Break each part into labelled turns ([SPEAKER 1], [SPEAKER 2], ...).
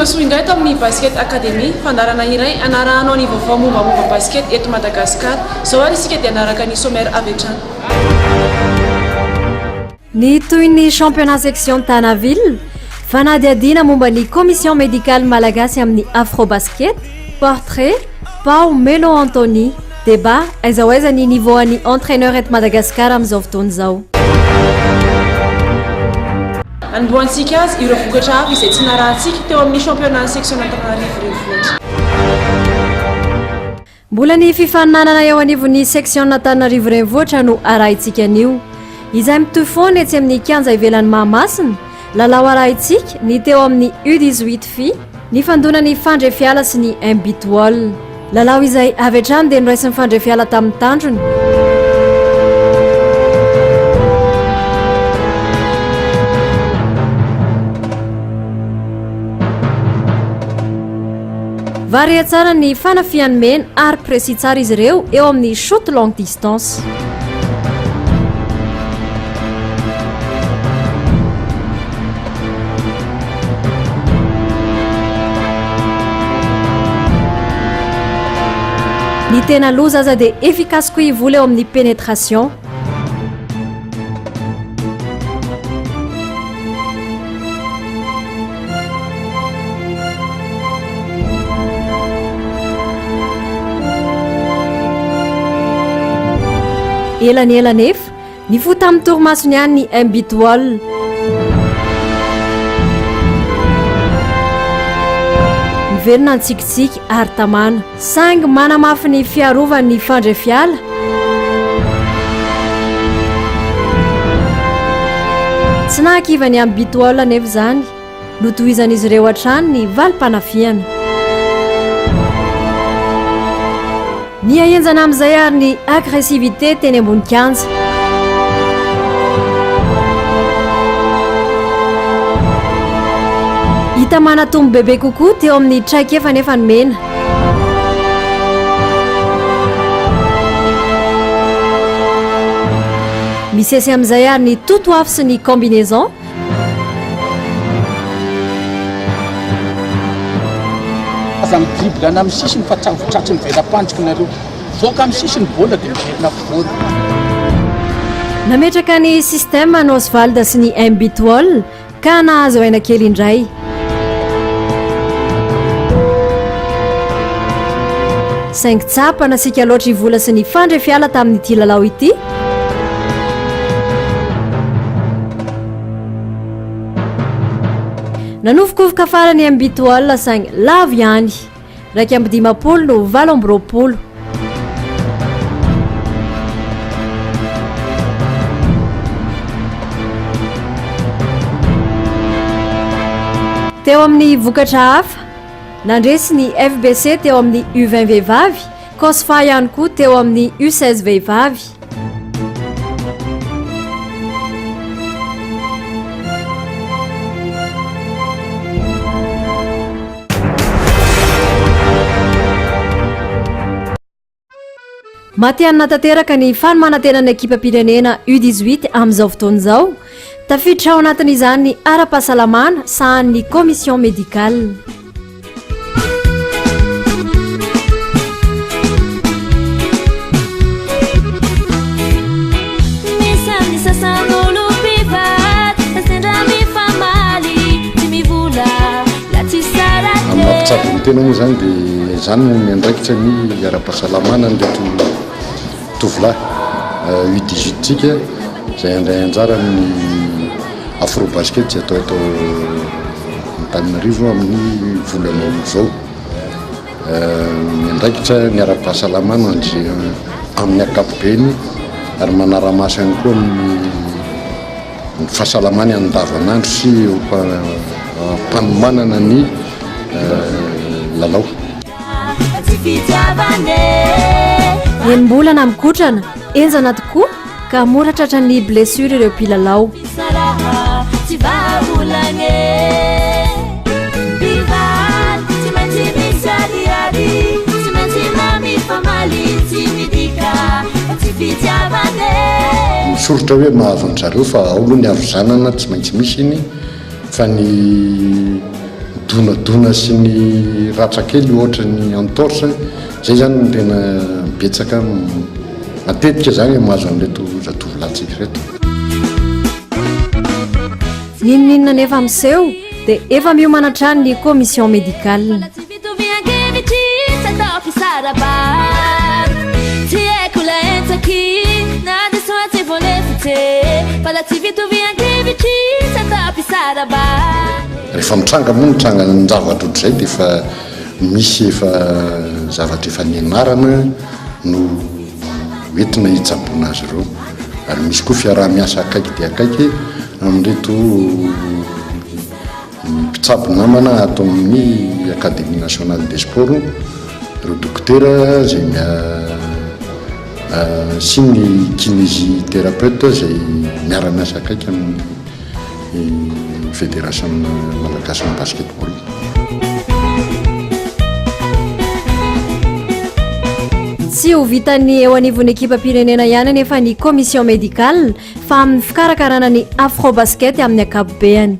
[SPEAKER 1] Tonga soa indray tao amin'ny basket academy fandarana iray anarahanao ny vaovao mombamomba basket eto Madagasikara. Zao ary isika dia anaraka ny sommaire avy hatrany.
[SPEAKER 2] Ny toy ny championnat section Tanaville fanadihadiana momba ny commission médicale malagasy amin'ny afrobasket portrait Pao Melo Anthony débat aiza ho aiza ny niveau any entraîneur eto Madagasikara amin'izao fotoana izao.
[SPEAKER 1] Anomboantsika azy ireo vokatra avy izay tsy narahantsika teo amin'ny championnat section Antananarivo renivohitra.
[SPEAKER 2] Mbola ny fifaninanana eo anivon'ny section Antananarivo renivohitra no arahintsika anio. Izay mitohy foana etsy amin'ny kianja ivelan'ny Mahamasina lalao arahintsika ny teo amin'ny U18 filles ny fandonan'ny fandrefiala sy ny imbitwall. Lalao izay avy hatrany dia noraisin'ny fandrefiala tamin'ny tandrony. Varia tsara ny fanafiany mena ary précis tsara izy ireo eo amin'ny shoot longue distance. Ny tena loza aza dia efficace koa ivola eo amin'ny pénétration. Elany nefa ny fota amin'ny torimasony ihany ny imbitwall. Miverina ny tsikitsiky ary tamana sangy manamafy ny fiarovany fandrefiala. Tsy nahakiva ny imbitwall nefa zany notohizan'izy ireo hatrany ny valim-panafiana. Ny ahenjana amin'izay ary ny agressivité teny ambony kianja. Hita manatombo bebe kokoa teo amin'ny traikefa nefa ny mena. Misesy amin'izay ary ny totoafy sy ny combinaison.
[SPEAKER 3] Midribla na amin'ny sisiny fa tratry mivela pandrika nareo voaka amin'ny sisiny bola dia miverina foana.
[SPEAKER 2] Nametraka ny système Oswald sy ny imbitwall ka nahazo aina kely indray. Saingy tsapa nasika loatra ivola sy ny fandrefiala tamin'ity lalao ity. Nanofokofoka farany imbitwall saingy lavo ihany 220 no 20. Teo amin'ny vokatra hafa nandresy ny FBC teo amin'ny U20 vehivavy, COSFA ihany koa teo amin'ny U16 vehivavy. Matianina tanteraka ny fanomanantenan'ny ekipa pirenena U18 amin'izao fotoana izao. Tafiditra ao anatin'izany ny ara-pahasalamana sahan'ny commission médicale.
[SPEAKER 4] Amin'ny tena moa zany dia zany no miandraikitra ny ara-pahasalamana ndraiky tovolahy U18 tsika izay andray anjara amin'ny afrobasket tsy atao eto Antananarivo amin'ny volana izao. Miandraikitra ny ara-pahasalamana amin'ny ankapobeny ary manara-masany koa amin'ny fahasalamany andavanandro sy mpanomanana ny lalao.
[SPEAKER 2] Enim-bolana mikotrana enjana tokoa ka mora tratra ny blessure ireo mpilalao.
[SPEAKER 4] Misoritra hoe mahazo an-zareo fa ao aloha ny aro zanana tsy maintsy misy iny fa ny donadona sy ny ratrakely ohatra ny entorse zay zany no tena betsaka matetika zany mahazo an'reto zatovolatsika reto.
[SPEAKER 2] Ninninona nefa miseho dia efa miomanatra ny commission médicale.
[SPEAKER 4] Rehefa mitranga moa mitranga ny zavatra ohatr'izay dia efa misy efa zavatra efa nianarana no entina hitsaboana azy ireo, ary misy koa fiaraha-miasa akaiky dia akaiky amin'reto mpitsabo namana atao amin'ny Académie nationale des sports, ireo dokotera zay sy ny kinésithérapeute zay miara-miasa akaiky amin'ny fédération malagasy ny basketball.
[SPEAKER 2] Tsy ho vitany eo anivon'ny ekipa pirenena ihany nefa ny commission médicale fa amin'ny fikarakarana ny afrobasket amin'ny akapobeany.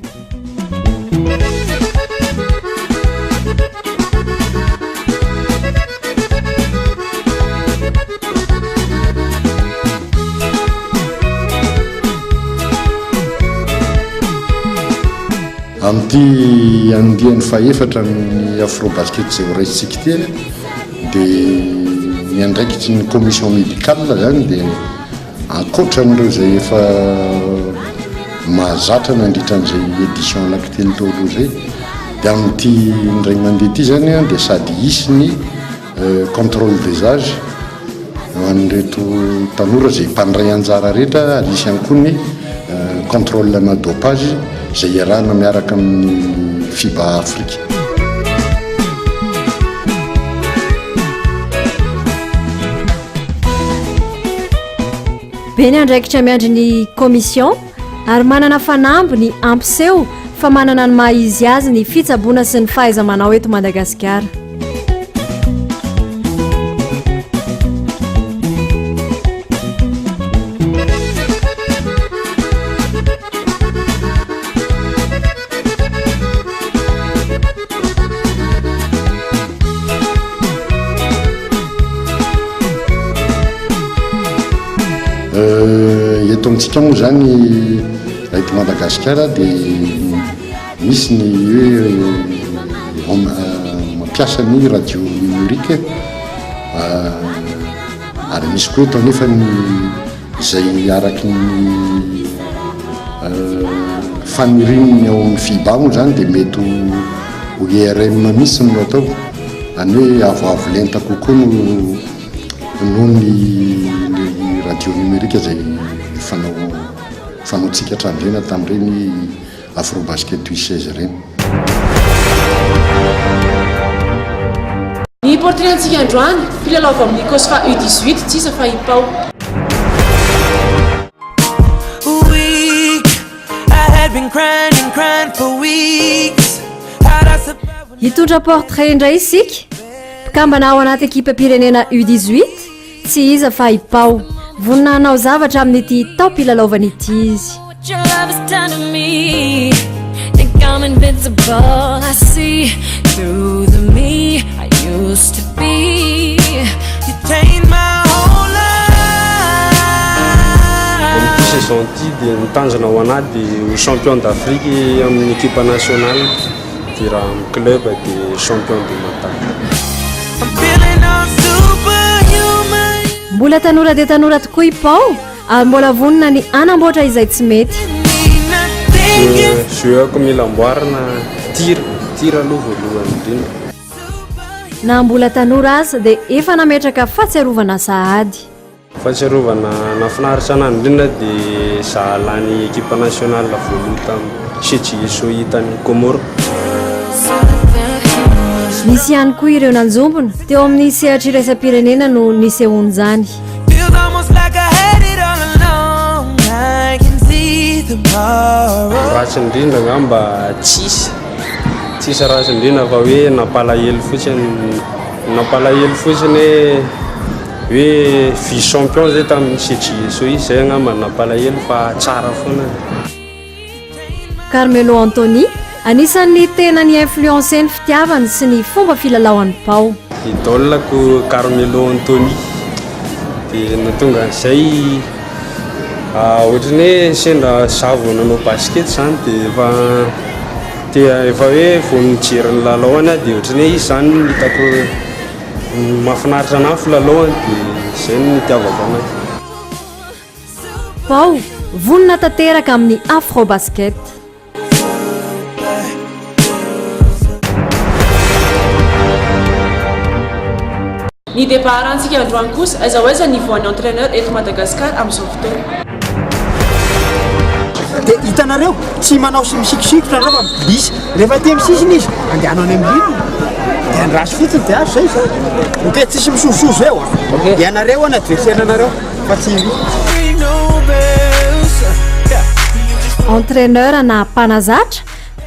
[SPEAKER 4] Amin'ity andiany faefatra amin'ny afrobasket zay ho raisitsika ity dia ny andraikitsy ny commission médicale zany dia ankoatran'ireo zay efa mahazatra nandritran'izay édition anankitelo taolo zay dia amin'ity indray mandeha ity zany dia sady hisy ny contrôle des âges ho an'reto tanora zay mpandray anjara rehetra, ary isy ihany koa ny contrôle na dopage zay iarahana miaraka amin'ny FIBA Afrique.
[SPEAKER 2] Beny andraikitra miandry ny commission ary manana fanamby ny ampiseho fa manana ny maha-izy azy ny fitsaboana sy ny fahaiza-manao eto Madagasikara.
[SPEAKER 4] Eto amintsika moa zany eto Madagasikara dia misy ny hoe mampiasa ny radio numérique, ary misy koa eto nefa ny zay araky ny fanirininy ao amin'ny FIBA moa zany dia mety ho IRM mihitsy no atao, any hoe avoavo lenta kokoa noho ny radio numérique zay fanaotsika hatramin'ireny tamin'ireny afrobasket 8-16 reny.
[SPEAKER 1] Ny portreantsika androany mpilalao avy amin'ny COSFA U18 tsisa fa ipao.
[SPEAKER 2] Hitondra portrait indray isika mpikambana ao anaty ekipa pirenena U18 tsy iza fa ipao voninanao zavatra amin'ity tao mpilalovan'ity izy.
[SPEAKER 5] Saison ty dia nitanjona ho anahy dia champion d'Afrique amin'ny équipe nationale, dia raha amin'ny club dia champion de Mata.
[SPEAKER 2] Mbola tanora dia tanora tokoa ipao ary mbola vonina ny anamboatra izay tsy mety.
[SPEAKER 5] Joueako mila amboarina tira aloha voalohany indrindra.
[SPEAKER 2] Na mbola tanora aza dia efa nametraka fahatsiarovana sahady.
[SPEAKER 5] Fahatsiarovana nafinaritra anahy indrindra dia sahalany équipe nationale voaloha tamin'ny Setchiso hitany Comore.
[SPEAKER 2] Nisy ihany koa ireo nanjombona teo amin'ny sehatra iraisam-pirenena no nisehony izany.
[SPEAKER 5] Ratsy indrindra ngamba tsisy ratsy indrindra fa hoe napalahelo fotsiny hoe vice champion zay tamin'ny Setchiso zay angamba napalahelo fa tsara foana.
[SPEAKER 2] Carmelo Anthony Anisan'ny tena ny influenceny fitiavany sy ny fomba filalaoan'ny Pao.
[SPEAKER 5] Idolako Carmelo Anthony dia natonga an'izay ohatrany hoe sendra savo nanao basket izany dia efa hoe vao mijery ny lalaoany dia ohatrany hoe izy izany hitako mahafinaritra anahy filalaoany dia izay no nitiavako anazy.
[SPEAKER 2] Pao vonona tanteraka amin'ny Afrobasket.
[SPEAKER 1] Ny départantsika androany kosa aiza niveau ny entraîneur eto Madagasikara amin'izao fotoana.
[SPEAKER 6] Dia hitanareo tsy manao sy misikosikotra nareo fa misy rehefa aty amin'ny sisiny izy andehanao any amin'ny rindrina dia andraso fotsiny dia azo zay ok tsisy misososo eo dia anareo any adversaire anareo fa tsy
[SPEAKER 2] Entraîneur na mpanazatra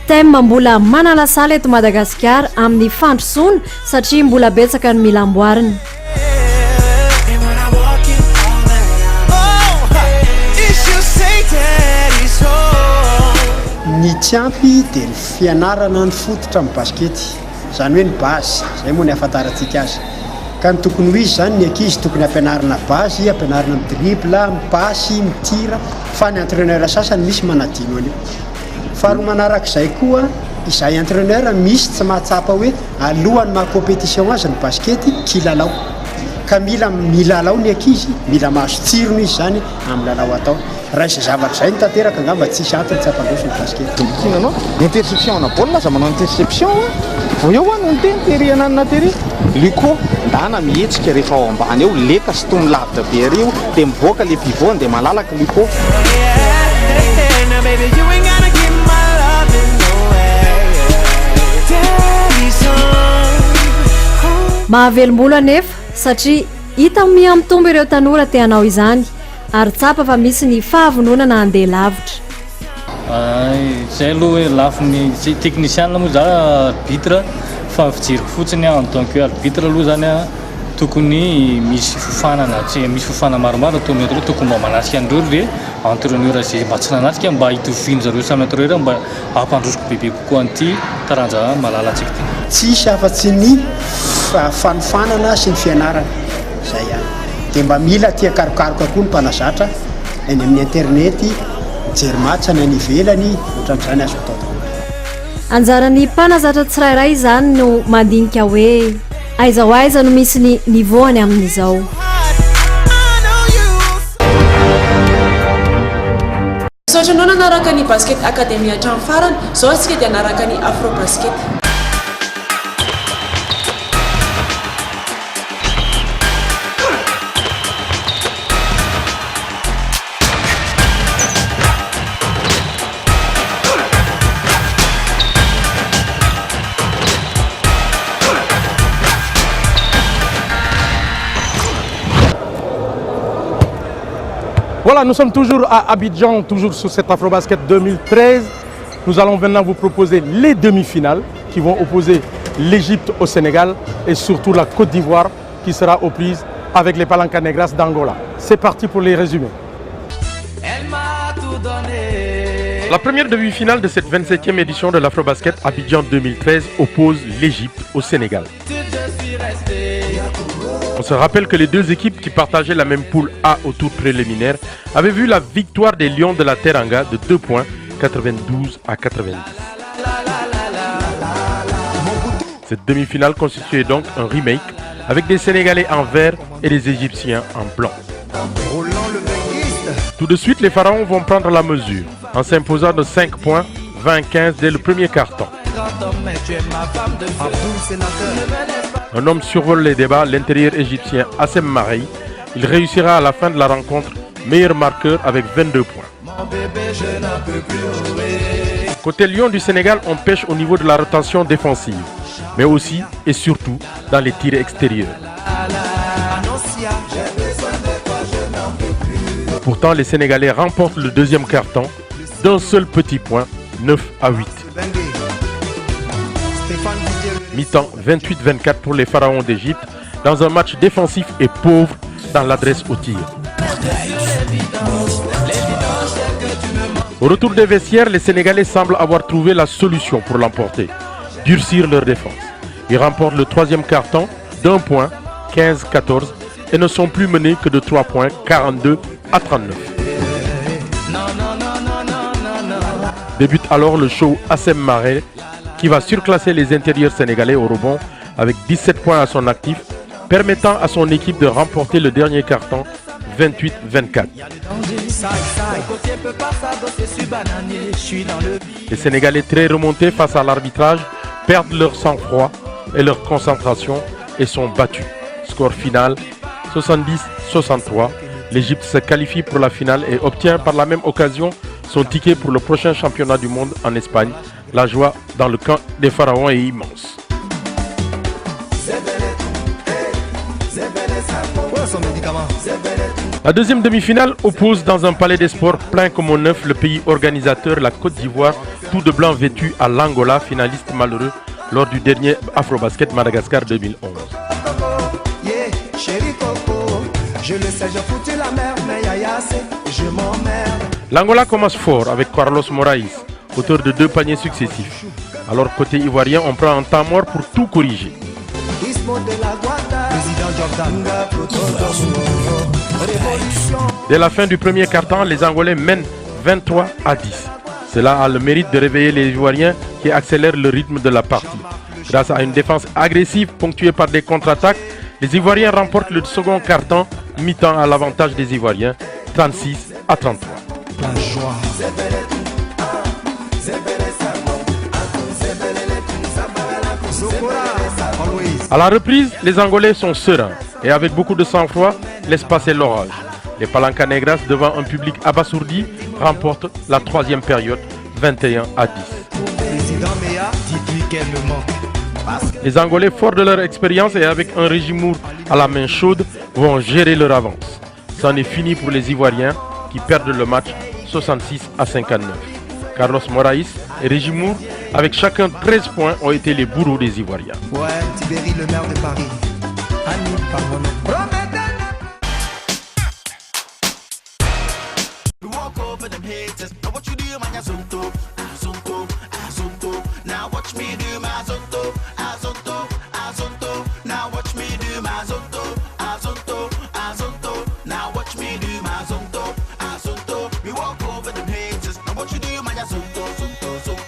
[SPEAKER 2] thème mbola manalasala eto Madagasikara amin'ny fandrosoana satria mbola betsaka ny mila amboariny.
[SPEAKER 6] ny tiampy dia ny fianarana ny fototra amin'ny baskety izany hoe ny base izay moa ny ahafantarantsika azy ka ny tokony ho izy izany ny ankizy tokony ampianarana base ampianarana amin'ny dribble mipasy mitira fa ny entraîneur sasany misy manadino an'io faharoa manarak'izay koa izay entraîneur misy tsy mahatsapa hoe alohan'ny maha compétition azy ny baskety kilalao ka mila milalao ny ankizy mila mahazo tsirony izy zany amin'ny lalao atao raha izay zavatra izay ny tanteraka angamba tsisy antony tsy ampandroso ny baskety.
[SPEAKER 3] Kinanao interception na baolina za manao interception vao eo no teny tery ananina tery liko ndana mihetsika rehefa ao ambany eo leka sy tomy lavitra be rio dia mivoaka le pivot dia malalaka liko.
[SPEAKER 2] Mahavelom-bola anefa satria hita miamitombo ireo tanora te hanao izany ary tsapa fa misy ny fahavononana handeha lavitra.
[SPEAKER 7] Izay aloha hoe lafin'ny technicien moa za arbitre fa fijeriko fotsiny en tant que arbitre aloha zany tokony misy fofanana tsy misy fofana maromaro ataony hoe tokony mba manasika andreo le entraîneur zay mba tsy nanasika mba hitovino zareo samy entraîneur mba hampandrosiko bebe kokoa an'ity taranja malalatsika ty.
[SPEAKER 6] Tsisy afa-tsy ny fanofanana sy ny fianarana zay ihany dia mba mila tia karokaroka koa ny mpanazatra eny amin'ny internet mijery match any ivelany ohatran'izany azo atao.
[SPEAKER 2] Anjaran'ny mpanazatra tsirairay izany no mandinika hoe aiza ho aiza no misy ny niveauany amin'izao.
[SPEAKER 1] Misaotra anao nanaraka ny basket academy hatramin'ny farany izao antsika dia nanaraka ny Afrobasket.
[SPEAKER 8] Voilà, nous sommes toujours à Abidjan, toujours sur cette Afrobasket 2013. Nous allons maintenant vous proposer les demi-finales qui vont opposer l'Égypte au Sénégal et surtout la Côte d'Ivoire qui sera aux prises avec les Palancas Negras d'Angola. C'est parti pour les résumés. La première demi-finale de cette 27e édition de l'Afrobasket Abidjan 2013 oppose l'Égypte au Sénégal. On se rappelle que les deux équipes qui partageaient la même poule A au tour préliminaire avaient vu la victoire des Lions de la Teranga de 2 points, 92 à 90. Cette demi-finale constituait donc un remake avec des Sénégalais en vert et des Égyptiens en blanc. Tout de suite, les Pharaons vont prendre la mesure en s'imposant de 5 points, 20-15 dès le premier quart-temps. Un homme survole les débats, l'intérieur égyptien Assem Marei. Il réussira à la fin de la rencontre meilleur marqueur avec 22 points. Côté Lion du Sénégal, on pêche au niveau de la rotation défensive, mais aussi et surtout dans les tirs extérieurs. Pourtant, les Sénégalais remportent le deuxième quart-temps d'un seul petit point, 9 à 8. Mi-temps 28-24 pour les Pharaons d'Égypte dans un match défensif et pauvre dans l'adresse au tir. Au retour des vestiaires, les Sénégalais semblent avoir trouvé la solution pour l'emporter, durcir leur défense. Ils remportent le troisième quart-temps d'1 point, 15-14, et ne sont plus menés que de 3 points, 42-39. Débute alors le show Assem Marais, qui va surclasser les intérieurs sénégalais au rebond avec 17 points à son actif, permettant à son équipe de remporter le dernier quart-temps 28-24. Les Sénégalais très remontés face à l'arbitrage perdent leur sang-froid et leur concentration et sont battus. Score final 70-63. L'Égypte se qualifie pour la finale et obtient par la même occasion son ticket pour le prochain championnat du monde en Espagne. La joie dans le camp des Pharaons est immense. La deuxième demi-finale oppose dans un palais des sports plein comme au neuf le pays organisateur, la Côte d'Ivoire, tout de blanc vêtu à l'Angola, finaliste malheureux lors du dernier Afrobasket Madagascar 2011. L'Angola commence fort avec Carlos Moraes, auteur de 2 paniers successifs. Alors côté ivoirien, on prend un temps mort pour tout corriger. Dès la fin du premier quart-temps, les Angolais mènent 23-10. Cela a le mérite de réveiller les Ivoiriens qui accélèrent le rythme de la partie. Grâce à une défense agressive ponctuée par des contre-attaques, les Ivoiriens remportent le second quart-temps, mi-temps à l'avantage des Ivoiriens, 36-33. À la reprise, les Angolais sont sereins et avec beaucoup de sang-froid, laissent passer l'orage. Les Palancas Negras, devant un public abasourdi, remportent la troisième période, 21-10. Les Angolais, forts de leur expérience et avec un Régimour à la main chaude, vont gérer leur avance. C'en est fini pour les Ivoiriens qui perdent le match 66-59. Carlos Moraes et Régimour, avec chacun 13 points, ont été les bourreaux des Ivoiriens.
[SPEAKER 9] Ouais, Tibéri, le maire de Paris. Annie, pardon.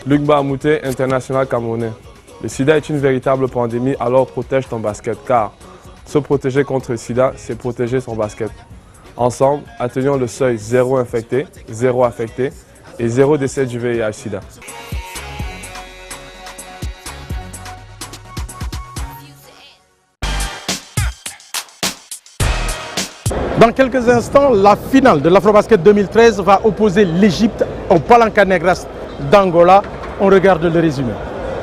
[SPEAKER 10] Luc Bahamouté, international camerounais. Le sida est une véritable pandémie, alors protège ton basket, car se protéger contre le sida, c'est protéger son basket. Ensemble, atteignons le seuil 0 infecté, 0 affecté et 0 décès du VIH-sida.
[SPEAKER 8] Dans quelques instants, la finale de l'Afrobasket 2013 va opposer l'Égypte aux Palancas Negras d'Angola. On regarde le résumé.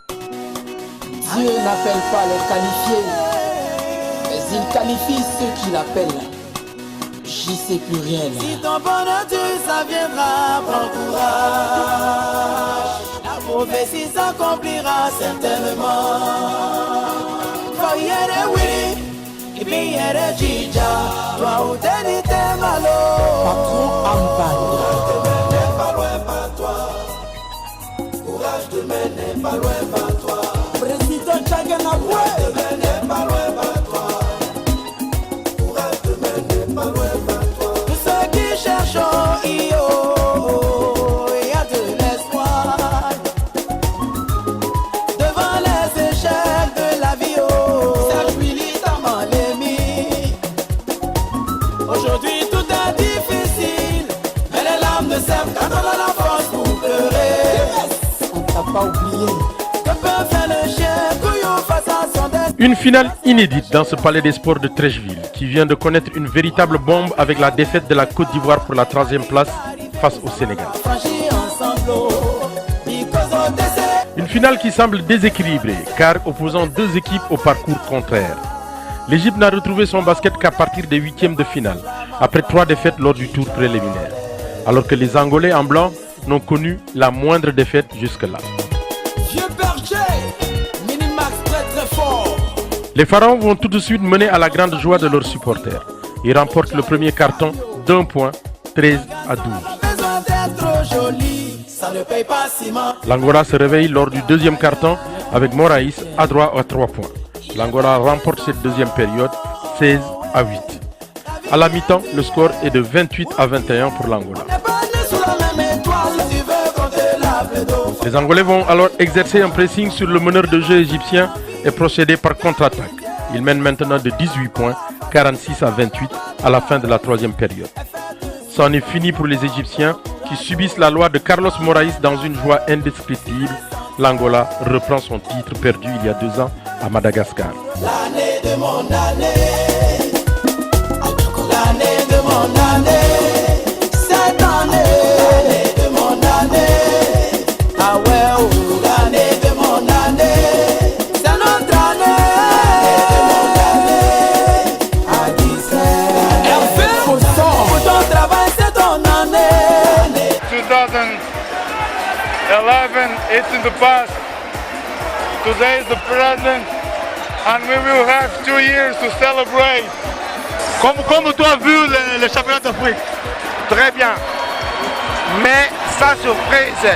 [SPEAKER 11] Dieu n'appelle pas les qualifiés, mais il qualifie ceux qui l'appellent. J'y sais plus rien. Si ton bonheur Dieu, ça viendra, prends courage. La prophétie s'accomplira certainement. For yere oui, et puis yere jija, toi ou t'es t'es malo. Patron Ambanda. Demain n'est pas loin par toi. Président Tchaganaboué. Demain n'est pas loin par toi. Courage, demain n'est pas loin par toi. Tous ceux qui cherchent il y a de l'espoir. Devant les échecs de la vie, Serge militamment l'ennemi. Aujourd'hui tout est difficile, mais les larmes ne servent qu'à donner la force pour pleurer.
[SPEAKER 8] Une finale inédite dans ce palais des sports de Treichville qui vient de connaître une véritable bombe avec la défaite de la Côte d'Ivoire pour la 3e place face au Sénégal. Une finale qui semble déséquilibrée car opposant 2 équipes au parcours contraire. L'Égypte n'a retrouvé son basket qu'à partir des 8e de finale, après 3 défaites lors du tour préliminaire, alors que les Angolais en blanc n'ont connu la moindre défaite jusque-là. Les Pharaons vont tout de suite mener à la grande joie de leurs supporters. Ils remportent le premier carton d'1 point, 13-12.
[SPEAKER 11] ne paye pas ciment.
[SPEAKER 8] L'Angola se réveille lors du deuxième quart-temps avec Moraïs à droit à 3 points. L'Angola remporte cette deuxième période 16-8. À la mi-temps, le score est de 28-21 pour l'Angola. Les Angolais vont alors exercer un pressing sur le meneur de jeu égyptien et procéder par contre-attaque. Ils mènent maintenant de 18 points, 46-28 à la fin de la troisième période. C'en est fini pour les Égyptiens qui subissent la loi de Carlos Moraïs dans une joie indescriptible. L'Angola reprend son titre perdu il y a 2 ans à Madagascar.
[SPEAKER 11] L'année de mon année, l'année de mon année, cette année, l'année de mon année, ah ouais, oh, l'année de mon année, c'est notre année, l'année de mon année, à 17. Pour ton travail, c'est ton année.
[SPEAKER 12] 2011, it's in the past. Today is the present, and we will have 2 years to celebrate.
[SPEAKER 3] Comme tu as vu le championnat d'Afrique, très bien. Mais sans surprise,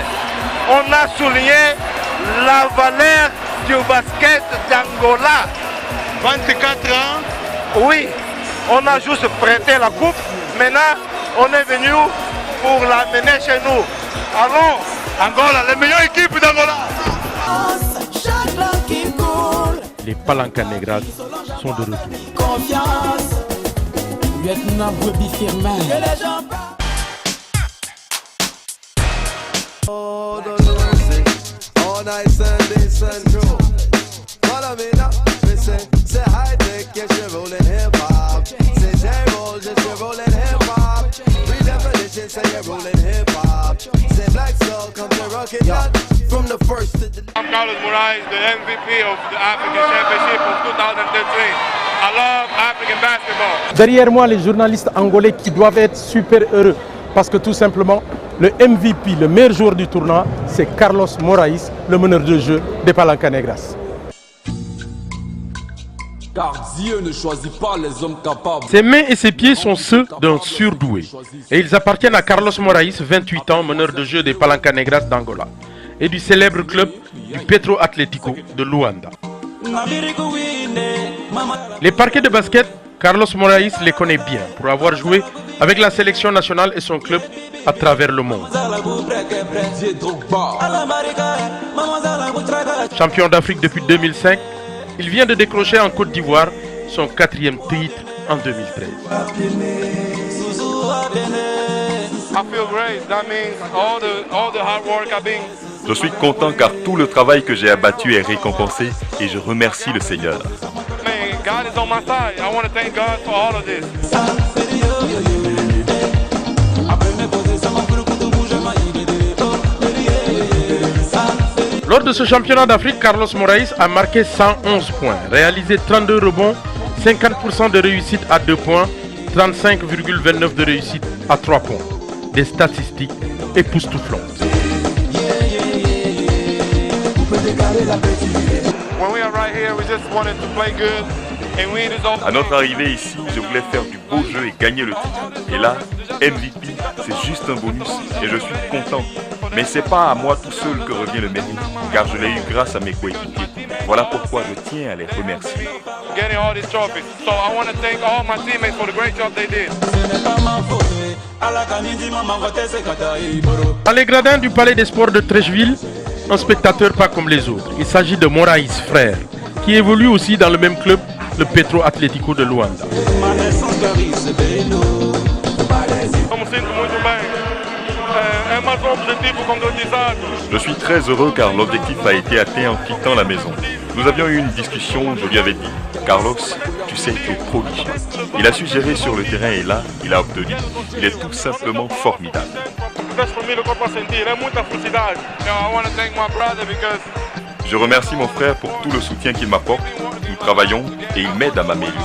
[SPEAKER 3] on a souligné la valeur du basket d'Angola. 24 ans. Oui, on a juste prêté la coupe. Maintenant, on est venu pour l'amener chez nous. Allons, Angola, la meilleure équipe d'Angola.
[SPEAKER 8] Les Palanca Negras sont de retour.
[SPEAKER 11] Confiance, lieutenant Bobby Firmin.
[SPEAKER 13] All night Sunday, sun crew. Follow me now, listen. Say high tech, yes, you're rolling hip hop. Say J-roll, just you're rolling hip hop. Redefinition, say you're rolling hip hop. Say black soul, come to rock it out. From the first to the...
[SPEAKER 12] I'm Carlos Moraïs, the MVP of the African Championship of 2013. I love African basketball.
[SPEAKER 8] Derrière moi, les journalistes angolais qui doivent être super heureux parce que tout simplement, le MVP, le meilleur joueur du tournoi, c'est Carlos Moraïs, le meneur de jeu des Palanca Negras.
[SPEAKER 14] Car Dieu ne choisit pas les hommes capables.
[SPEAKER 8] Ses mains et ses pieds sont ceux d'un surdoué. Et ils appartiennent à Carlos Moraïs, 28 ans, meneur de jeu des Palanca Negras d'Angola et du célèbre club du Petro Atlético de Luanda. Les parquets de basket, Carlos Moraïs les connaît bien pour avoir joué avec la sélection nationale et son club à travers le monde. Champion d'Afrique depuis 2005, il vient de décrocher en Côte d'Ivoire son 4e titre en 2013.
[SPEAKER 15] Je suis content car tout le travail que j'ai abattu est récompensé et je remercie le Seigneur. Lors de ce championnat d'Afrique, Carlos Moraïs a marqué 111 points, réalisé 32 rebonds, 50% de réussite à 2 points, 35,29% de réussite à 3 points. Des statistiques époustouflantes. À notre arrivée ici, je voulais faire du beau jeu et gagner le titre. Et là, MVP, c'est juste un bonus et je suis content. Mais c'est pas à moi tout seul que revient le mérite, car je l'ai eu grâce à mes coéquipiers. Voilà pourquoi je tiens à les remercier. Dans les gradins du palais des sports de Treichville, un spectateur pas comme les autres. Il s'agit de Moraïs, frère, qui évolue aussi dans le même club, le Petro Atlético de Luanda. Je suis très heureux car l'objectif a été atteint en quittant la maison. Nous avions eu une discussion, je lui avais dit « Carlos, tu sais, tu es prodigieux. » Il a su gérer sur le terrain et là, il a obtenu. Il est tout simplement formidable. Je remercie mon frère pour tout le soutien qu'il m'apporte. Nous travaillons et il m'aide à m'améliorer.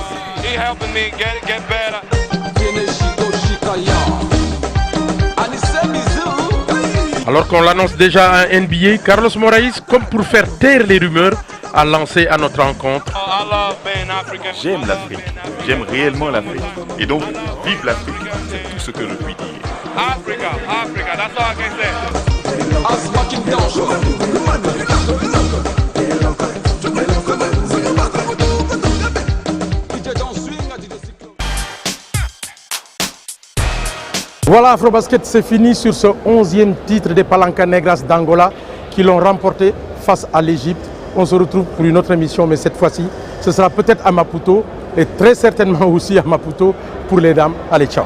[SPEAKER 15] Alors qu'on l'annonce déjà à NBA, Carlos Moraïs, comme pour faire taire les rumeurs, a lancé à notre rencontre. J'aime l'Afrique, j'aime réellement l'Afrique. Et donc, vive l'Afrique, c'est tout ce que je puis dire.
[SPEAKER 8] Voilà, Afrobasket, c'est fini sur ce 11e titre des Palanca Negras d'Angola qui l'ont remporté face à l'Égypte. On se retrouve pour une autre émission, mais cette fois-ci, ce sera peut-être à Maputo et très certainement aussi à Maputo pour les dames. Allez, ciao.